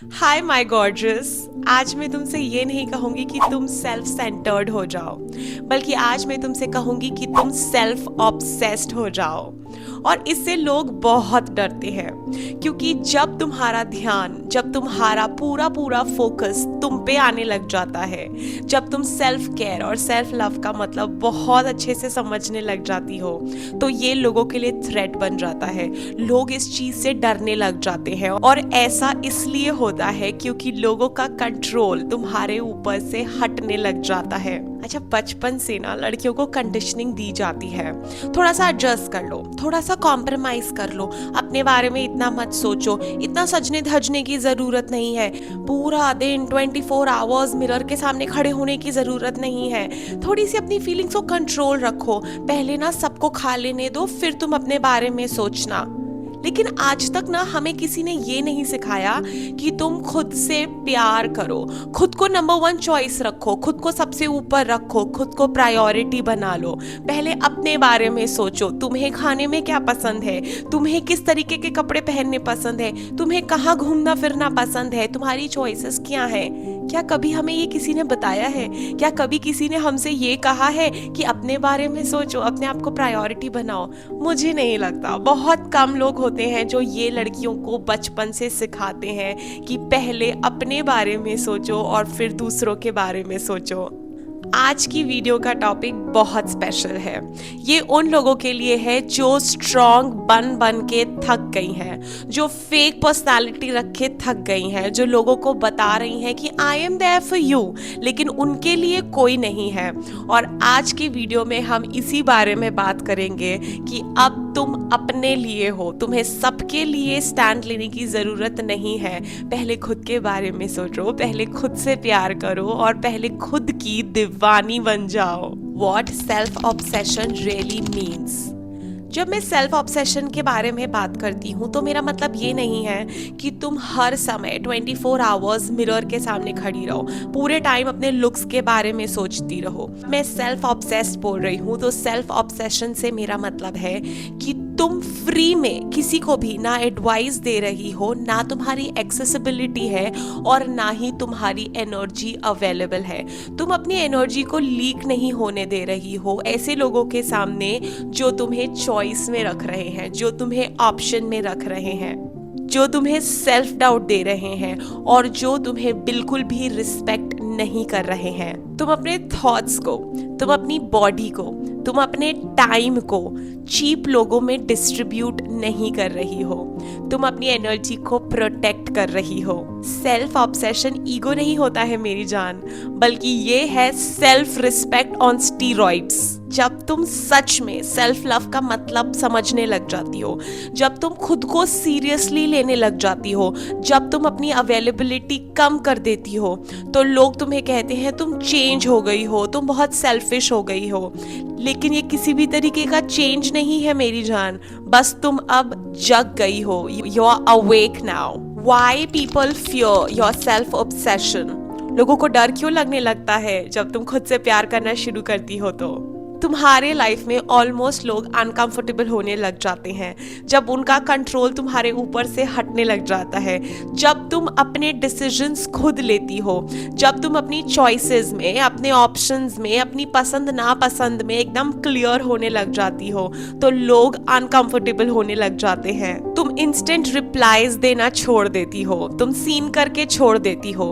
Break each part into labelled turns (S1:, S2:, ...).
S1: Hi my gorgeous. आज मैं तुमसे ये नहीं कहूँगी कि तुम सेल्फ सेंटर्ड हो जाओ, बल्कि आज मैं तुमसे कहूँगी कि तुम सेल्फ ऑब्सेस्ड हो जाओ। और इससे लोग बहुत डरते हैं, क्योंकि जब तुम्हारा ध्यान, जब तुम्हारा पूरा पूरा फोकस तुम पे आने लग जाता है, जब तुम सेल्फ केयर और सेल्फ लव का मतलब बहुत अच्छे से समझने लग जाती हो, तो ये लोगों के लिए थ्रेट बन जाता है। लोग इस चीज से डरने लग जाते हैं, और ऐसा इसलिए होता है क्योंकि लोगों का कंट्रोल तुम्हारे ऊपर से हटने लग जाता है। अच्छा, बचपन से ना लड़कियों को कंडीशनिंग दी जाती है, थोड़ा सा एडजस्ट कर लो, थोड़ा सा कॉम्प्रोमाइज कर लो, अपने बारे में इतना मत सोचो, इतना सजने धजने की जरूरत नहीं है, पूरा दिन 24 आवर्स मिरर के सामने खड़े होने की जरूरत नहीं है, थोड़ी सी अपनी फीलिंग्स को कंट्रोल रखो, पहले ना सबको खा लेने दो, फिर तुम अपने बारे में सोचना। लेकिन आज तक ना हमें किसी ने ये नहीं सिखाया कि तुम खुद से प्यार करो, खुद को नंबर 1 चॉइस रखो, खुद को सबसे ऊपर रखो, खुद को प्रायोरिटी बना लो। पहले अपने बारे में सोचो, तुम्हें खाने में क्या पसंद है, तुम्हें किस तरीके के कपड़े पहनने पसंद है, तुम्हें कहाँ घूमना फिरना पसंद है, तुम्हारी चॉइसेस क्या हैं। क्या कभी हमें ये किसी ने बताया है? क्या कभी किसी ने हमसे ये कहा है कि अपने बारे में सोचो, अपने आप को प्रायोरिटी बनाओ? मुझे नहीं लगता। बहुत कम लोग होते हैं जो ये लड़कियों को बचपन से सिखाते हैं कि पहले अपने बारे में सोचो और फिर दूसरों के बारे में सोचो। आज की वीडियो का टॉपिक बहुत स्पेशल है। ये उन लोगों के लिए है जो स्ट्रॉन्ग बन बन के थक गई हैं, जो फेक पर्सनालिटी रख के थक गई हैं, जो लोगों को बता रही हैं कि I am there for you, लेकिन उनके लिए कोई नहीं है। और आज की वीडियो में हम इसी बारे में बात करेंगे कि अब तुम अपने लिए हो, तुम्हें सबके लिए स्टैंड लेने की ज़रूरत नहीं है। पहले खुद के बारे में सोचो, पहले खुद से प्यार करो और पहले खुद की दीवानी बन जाओ। What self obsession really means? जब मैं सेल्फ ऑब्सेशन के बारे में बात करती हूँ तो मेरा मतलब ये नहीं है कि तुम हर समय 24 आवर्स मिरर के सामने खड़ी रहो, पूरे टाइम अपने लुक्स के बारे में सोचती रहो। मैं सेल्फ ऑब्सेस्ड बोल रही हूँ, तो सेल्फ ऑब्सेशन से मेरा मतलब है कि तुम फ्री में किसी को भी ना एडवाइस दे रही हो, ना तुम्हारी एक्सेसिबिलिटी है और ना ही तुम्हारी एनर्जी अवेलेबल है। तुम अपनी एनर्जी को लीक नहीं होने दे रही हो ऐसे लोगों के सामने जो तुम्हें चॉइस में रख रहे हैं, जो तुम्हें ऑप्शन में रख रहे हैं, जो तुम्हें सेल्फ डाउट दे रहे हैं और जो तुम्हें बिल्कुल भी रिस्पेक्ट नहीं कर रहे हैं। तुम अपने थॉट्स को, तुम अपनी बॉडी को, तुम अपने टाइम को चीप लोगों में डिस्ट्रीब्यूट नहीं कर रही हो, तुम अपनी एनर्जी को प्रोटेक्ट कर रही हो। सेल्फ ऑब्सेशन ईगो नहीं होता है मेरी जान, बल्कि ये है सेल्फ रिस्पेक्ट ऑन स्टीरॉइड्स। जब तुम सच में सेल्फ लव का मतलब समझने लग जाती हो, जब तुम खुद को सीरियसली लेने लग जाती हो, जब तुम अपनी अवेलेबिलिटी कम कर देती हो, तो लोग तुम्हें कहते हैं तुम चेंज हो गई हो, तुम बहुत सेल्फिश हो गई हो। लेकिन ये किसी भी तरीके का चेंज नहीं है मेरी जान, बस तुम अब जग गई हो। You are awake now. Why people fear your self obsession? लोगों को डर क्यों लगने लगता है जब तुम खुद से प्यार करना शुरू करती हो? तो तुम्हारे लाइफ में ऑलमोस्ट लोग अनकंफर्टेबल होने लग जाते हैं जब उनका कंट्रोल तुम्हारे ऊपर से हटने लग जाता है, जब तुम अपने डिसीजंस खुद लेती हो, जब तुम अपनी चॉइसेस में, अपने ऑप्शंस में, अपनी पसंद नापसंद में एकदम क्लियर होने लग जाती हो, तो लोग अनकंफर्टेबल होने लग जाते हैं। तुम इंस्टेंट रिप्लाईज देना छोड़ देती हो, तुम सीन करके छोड़ देती हो।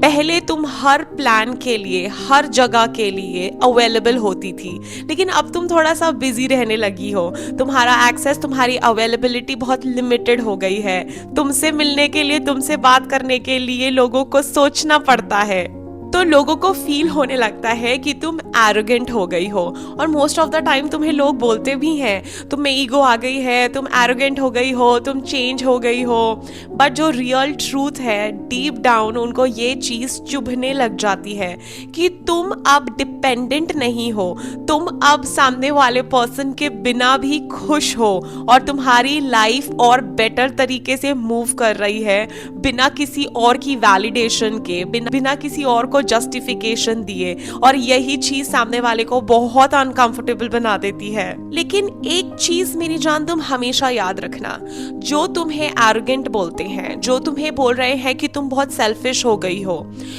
S1: पहले तुम हर प्लान के लिए, हर जगह के लिए अवेलेबल होती थी, लेकिन अब तुम थोड़ा सा बिजी रहने लगी हो, तुम्हारा एक्सेस, तुम्हारी अवेलेबिलिटी बहुत लिमिटेड हो गई है। तुमसे मिलने के लिए, तुमसे बात करने के लिए लोगों को सोचना पड़ता है, तो लोगों को फील होने लगता है कि तुम एरोगेंट हो गई हो। और मोस्ट ऑफ द टाइम तुम्हें लोग बोलते भी हैं तुम में ईगो आ गई है, तुम एरोगेंट हो गई हो, तुम चेंज हो गई हो। बट जो रियल ट्रूथ है, डीप डाउन उनको ये चीज़ चुभने लग जाती है कि तुम अब डिपेंडेंट नहीं हो, तुम अब सामने वाले पर्सन के बिना भी खुश हो और तुम्हारी लाइफ और बेटर तरीके से मूव कर रही है, बिना किसी और की वैलिडेशन के, बिना किसी और को को जस्टिफिकेशन दिए, और यही चीज सामने वाले को बहुत अनकंफर्टेबल बना देती है। लेकिन एक चीज मेरी जान तुम हमेशा याद रखना, जो तुम्हें एरोगेंट बोलते हैं, जो तुम्हें बोल रहे हैं कि तुम बहुत सेल्फिश हो गई हो,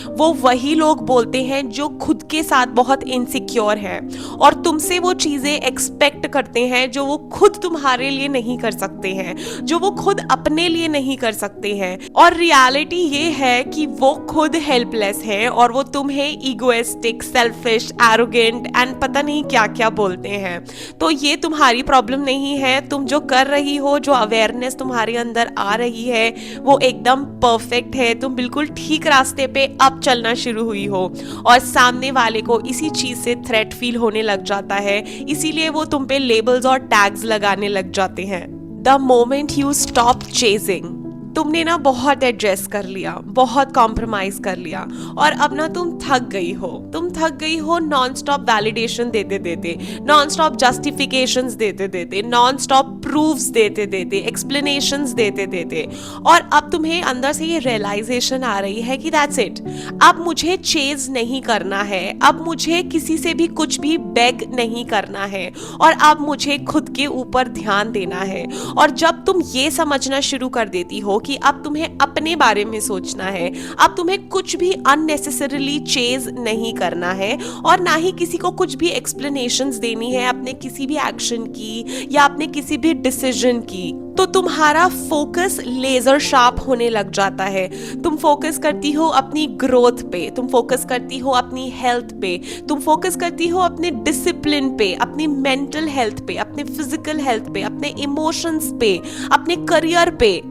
S1: वो वही लोग बोलते हैं जो खुद के साथ बहुत इनसिक्योर हैं और तुमसे वो चीजें एक्सपेक्ट करते हैं जो वो खुद तुम्हारे लिए नहीं कर सकते हैं, जो वो खुद अपने लिए नहीं कर सकते हैं। और रियलिटी ये है कि वो खुद हेल्पलेस हैं और वो तुम्हें इगोइस्टिक, सेल्फिश, एरोगेंट एंड पता नहीं क्या क्या बोलते हैं। तो ये तुम्हारी प्रॉब्लम नहीं है। तुम जो कर रही हो, जो अवेयरनेस तुम्हारे अंदर आ रही है, वो एकदम परफेक्ट है। तुम बिल्कुल ठीक रास्ते पे अब चलना शुरू हुई हो, और सामने वाले को इसी चीज से थ्रेट फील होने लग जाता है, इसीलिए वो तुम पे लेबल्स और टैग्स लगाने लग जाते हैं। The moment you stop chasing, तुमने ना बहुत एडजस्ट कर लिया, बहुत कॉम्प्रोमाइज कर लिया, और अब ना तुम थक गई हो नॉन स्टॉप वैलिडेशन देते देते, नॉन स्टॉप जस्टिफिकेशंस देते देते, नॉन स्टॉप प्रूफ्स देते देते, एक्सप्लेनेशंस देते देते, और अब तुम्हें अंदर से ये रियलाइजेशन आ रही है कि दैट्स इट, अब मुझे चेज नहीं करना है, अब मुझे किसी से भी कुछ भी बेग नहीं करना है, और अब मुझे खुद के ऊपर ध्यान देना है। और जब तुम ये समझना शुरू कर देती हो कि अब तुम्हें अपने बारे में सोचना है, अब तुम्हें कुछ भी अननेसेसरीली चेज नहीं करना है, और ना ही किसी को कुछ भी एक्सप्लेनेशंस देनी है अपने किसी भी एक्शन की या अपने किसी भी डिसीजन की, तो तुम्हारा फोकस लेजर शार्प होने लग जाता है। तुम फोकस करती हो अपनी ग्रोथ पे, तुम फोकस करती हो अपनी हेल्थ पे, तुम फोकस करती हो अपने डिसिप्लिन पे, अपनी मेंटल हेल्थ पे, अपने फिजिकल हेल्थ पे, अपने इमोशंस पे, अपने करियर पे।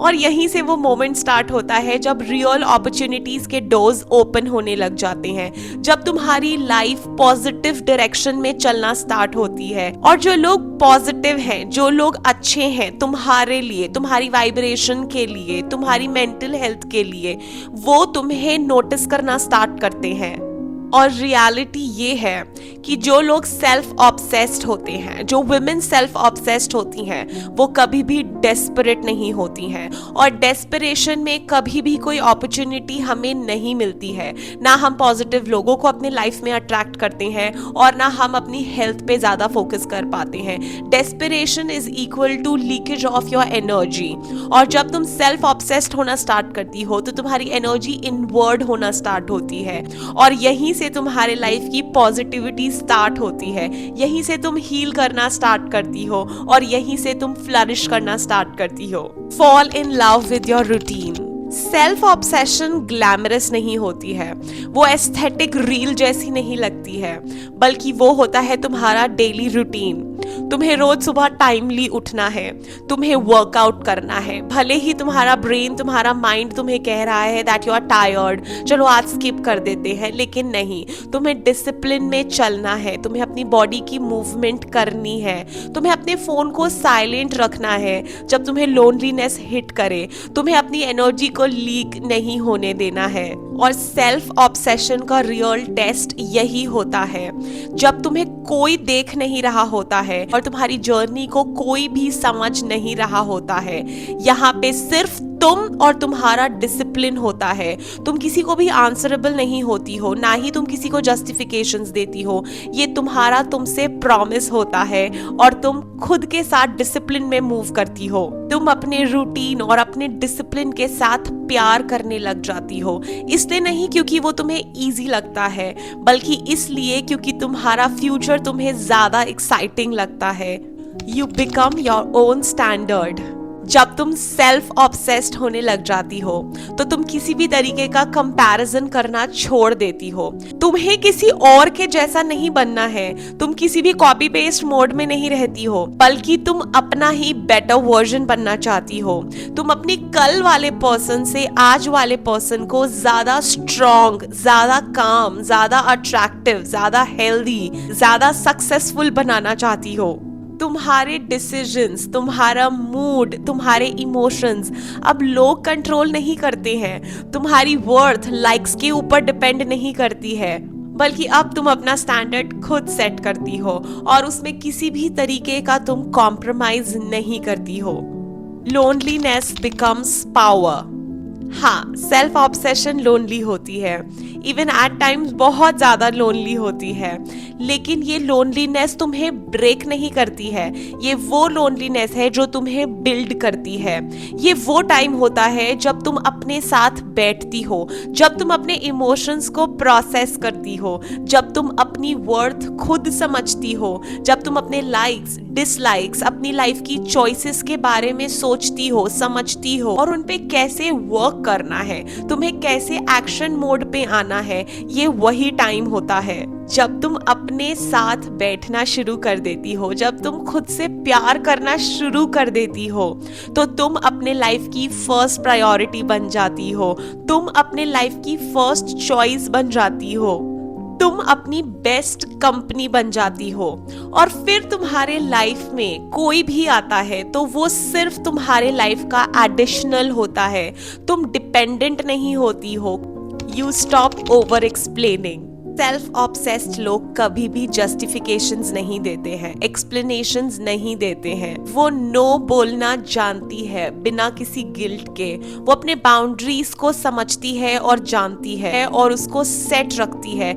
S1: और यहीं से वो मोमेंट स्टार्ट होता है जब रियल अपॉर्चुनिटीज के डोर्स ओपन होने लग जाते हैं, जब तुम्हारी लाइफ पॉजिटिव डायरेक्शन में चलना स्टार्ट होती है। और जो लोग पॉजिटिव हैं, जो लोग अच्छे हैं तुम्हारे लिए, तुम्हारी वाइब्रेशन के लिए, तुम्हारी मेंटल हेल्थ के लिए, वो तुम्हें नोटिस करना स्टार्ट करते हैं। और रियलिटी ये है कि जो लोग सेल्फ ऑब्सेस्ड होते हैं, जो वुमेन सेल्फ ऑब्सेस्ड होती हैं, वो कभी भी डेस्परेट नहीं होती हैं, और डेस्परेशन में कभी भी कोई अपॉर्चुनिटी हमें नहीं मिलती है। ना हम पॉजिटिव लोगों को अपने लाइफ में अट्रैक्ट करते हैं, और ना हम अपनी हेल्थ पे ज़्यादा फोकस कर पाते हैं। Desperation is equal to leakage of your energy, और जब तुम सेल्फ ऑब्सेस्ड होना स्टार्ट करती हो तो तुम्हारी एनर्जी इनवर्ड होना स्टार्ट होती है, और यहीं से तुम्हारे लाइफ की पॉजिटिविटी स्टार्ट होती है, यहीं से तुम हील करना स्टार्ट करती हो, और यहीं से तुम फ्लरिश करना स्टार्ट करती हो। Fall in love with your routine. Self obsession glamorous नहीं होती है, वो एस्थेटिक रील जैसी नहीं लगती है, बल्कि वो होता है तुम्हारा डेली रूटीन। तुम्हें रोज सुबह टाइमली उठना है, तुम्हें वर्कआउट करना है, भले ही तुम्हारा ब्रेन, तुम्हारा माइंड तुम्हें कह रहा है दैट यू आर टायर्ड, चलो आज स्किप कर देते हैं, लेकिन नहीं, तुम्हें डिसिप्लिन में चलना है, तुम्हें अपनी बॉडी की मूवमेंट करनी है, तुम्हें अपने फोन को साइलेंट रखना है जब तुम्हें लोनलीनेस हिट करे, तुम्हें अपनी एनर्जी को लीक नहीं होने देना है। और सेल्फ ऑब्सेशन का रियल टेस्ट यही होता है जब तुम्हें कोई देख नहीं रहा होता है और तुम्हारी जर्नी को कोई भी समझ नहीं रहा होता है। यहाँ पे सिर्फ तुम और तुम्हारा डिसिप्लिन होता है। तुम किसी को भी आंसरेबल नहीं होती हो, ना ही तुम किसी को जस्टिफिकेशंस देती हो। ये तुम्हारा तुमसे प्रॉमिस होता है और तुम खुद के साथ डिसिप्लिन में मूव करती हो। तुम अपने रूटीन और अपने डिसिप्लिन के साथ प्यार करने लग जाती हो, इसलिए नहीं क्योंकि वो तुम्हें इजी लगता है, बल्कि इसलिए क्योंकि तुम्हारा फ्यूचर तुम्हें ज्यादा एक्साइटिंग लगता है। You become your own standard. जब तुम सेल्फ ऑब्सेस्ड होने लग जाती हो तो तुम किसी भी तरीके का कंपैरिजन करना छोड़ देती हो। तुम्हें किसी और के जैसा नहीं बनना है, तुम किसी भी कॉपी पेस्ट मोड में नहीं रहती हो, बल्कि तुम अपना ही बेटर वर्जन बनना चाहती हो। तुम अपनी कल वाले पर्सन से आज वाले पर्सन को ज्यादा स्ट्रॉन्ग, ज्यादा काम, ज्यादा अट्रैक्टिव, ज्यादा हेल्दी, ज्यादा सक्सेसफुल बनाना चाहती हो। तुम्हारे डिसीजंस, तुम्हारा मूड, तुम्हारे इमोशंस अब लोग कंट्रोल नहीं करते हैं। तुम्हारी वर्थ लाइक्स के ऊपर डिपेंड नहीं करती है, बल्कि अब तुम अपना स्टैंडर्ड खुद सेट करती हो और उसमें किसी भी तरीके का तुम कॉम्प्रोमाइज नहीं करती हो। Loneliness becomes power. हाँ, सेल्फ ऑब्सेशन लोनली होती है, इवन एट टाइम्स बहुत ज़्यादा लोनली होती है, लेकिन ये लोनलीनेस तुम्हें ब्रेक नहीं करती है। ये वो लोनलीनेस है जो तुम्हें बिल्ड करती है। ये वो टाइम होता है जब तुम अपने साथ बैठती हो, जब तुम अपने इमोशंस को प्रोसेस करती हो, जब तुम अपनी वर्थ खुद समझती हो, जब तुम अपने लाइक्स डिसलाइक्स, अपनी लाइफ की चॉइसेस के बारे में सोचती हो, समझती हो और उन पे कैसे वर्क करना है, तुम्हें कैसे एक्शन मोड पे आना है। ये वही टाइम होता है जब तुम अपने साथ बैठना शुरू कर देती हो, जब तुम खुद से प्यार करना शुरू कर देती हो, तो तुम अपने लाइफ की फर्स्ट प्रायोरिटी बन जाती हो, तुम अपने लाइफ की फर्स्ट चॉइस बन जाती हो, तुम अपनी बेस्ट कंपनी बन जाती हो। और फिर तुम्हारे लाइफ में कोई भी आता है तो वो सिर्फ तुम्हारे लाइफ का एडिशनल होता है, तुम डिपेंडेंट नहीं होती हो। You stop over explaining. Self obsessed लोग कभी भी जस्टिफिकेशंस नहीं देते हैं, एक्सप्लेनेशंस नहीं देते हैं। वो नो बोलना जानती है बिना किसी गिल्ट के। वो अपने बाउंड्रीज को समझती है और जानती है और उसको सेट रखती है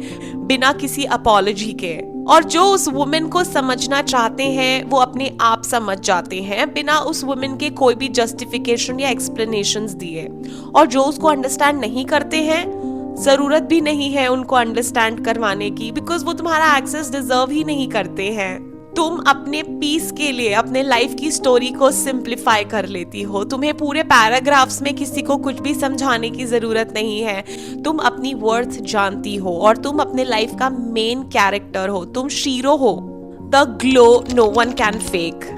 S1: बिना किसी अपॉलॉजी के। और जो उस वुमेन को समझना चाहते हैं वो अपने आप समझ जाते हैं बिना उस वुमेन के कोई भी जस्टिफिकेशन या एक्सप्लेनेशंस दिए। और जो उसको अंडरस्टैंड नहीं करते हैं, जरूरत भी नहीं है उनको अंडरस्टैंड करवाने की, बिकॉज वो तुम्हारा एक्सेस डिजर्व ही नहीं करते हैं। तुम अपने पीस के लिए अपने लाइफ की स्टोरी को सिंप्लीफाई कर लेती हो। तुम्हें पूरे पैराग्राफ्स में किसी को कुछ भी समझाने की जरूरत नहीं है। तुम अपनी वर्थ जानती हो और तुम अपने लाइफ का मेन कैरेक्टर हो, तुम शीरो हो। The glow no one can fake.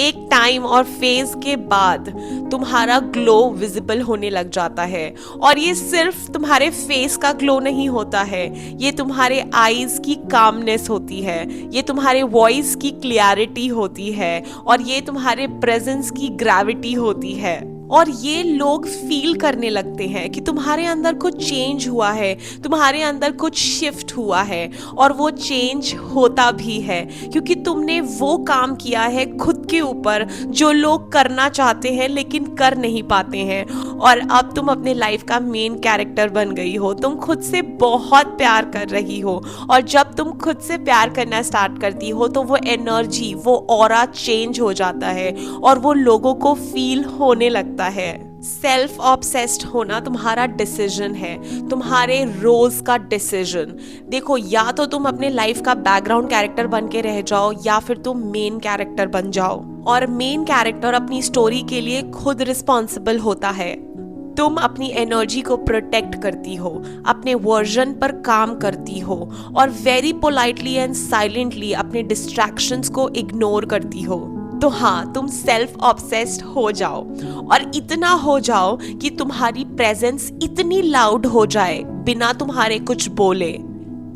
S1: एक टाइम और फेज के बाद तुम्हारा ग्लो विजिबल होने लग जाता है, और ये सिर्फ तुम्हारे फेस का ग्लो नहीं होता है, ये तुम्हारे आईज की कामनेस होती है, ये तुम्हारे वॉइस की क्लियरिटी होती है, और ये तुम्हारे प्रेजेंस की ग्रेविटी होती है। और ये लोग फील करने लगते हैं कि तुम्हारे अंदर कुछ चेंज हुआ है, तुम्हारे अंदर कुछ शिफ्ट हुआ है। और वो चेंज होता भी है क्योंकि तुमने वो काम किया है खुद के ऊपर जो लोग करना चाहते हैं लेकिन कर नहीं पाते हैं। और अब तुम अपने लाइफ का मेन कैरेक्टर बन गई हो, तुम खुद से बहुत प्यार कर रही हो। और जब तुम खुद से प्यार करना स्टार्ट करती हो तो वो एनर्जी, वो ऑरा चेंज हो जाता है और वो लोगों को फील होने लगता है। सेल्फ ऑब्सेस्ड होना तुम्हारा डिसीजन है, तुम्हारे रोज का डिसीजन। देखो, या तो तुम अपने लाइफ का बैकग्राउंड कैरेक्टर बन के रह जाओ या फिर तुम मेन कैरेक्टर बन जाओ। और मेन कैरेक्टर अपनी स्टोरी के लिए खुद रिस्पॉन्सिबल होता है। तुम अपनी एनर्जी को प्रोटेक्ट करती हो, अपने वर्जन पर काम करती हो और वेरी पोलाइटली एंड साइलेंटली अपने डिस्ट्रैक्शंस को इग्नोर करती हो। तो हाँ, तुम सेल्फ ऑब्सेस्ड हो जाओ, और इतना हो जाओ कि तुम्हारी प्रेजेंस इतनी लाउड हो जाए बिना तुम्हारे कुछ बोले।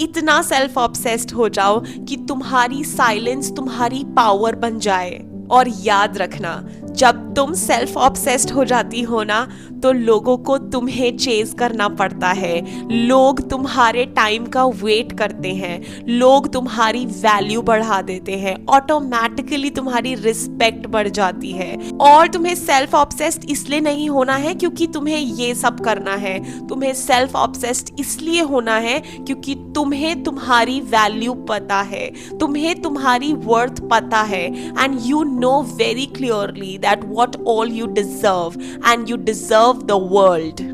S1: इतना सेल्फ ऑब्सेस्ड हो जाओ कि तुम्हारी साइलेंस तुम्हारी पावर बन जाए। और याद रखना, जब तुम सेल्फ ऑब्सेस्ड हो जाती हो ना, तो लोगों को तुम्हें चेज करना पड़ता है। लोग तुम्हारे टाइम का वेट करते हैं, लोग तुम्हारी वैल्यू बढ़ा देते हैं, ऑटोमेटिकली तुम्हारी रिस्पेक्ट बढ़ जाती है। और तुम्हें सेल्फ ऑब्सेस्ड इसलिए नहीं होना है क्योंकि तुम्हें ये सब करना है, तुम्हें सेल्फ ऑब्सेस्ड इसलिए होना है क्योंकि तुम्हें तुम्हारी वैल्यू पता है, तुम्हें तुम्हारी वर्थ पता है, and you know very clearly that what all you deserve, and you deserve the world.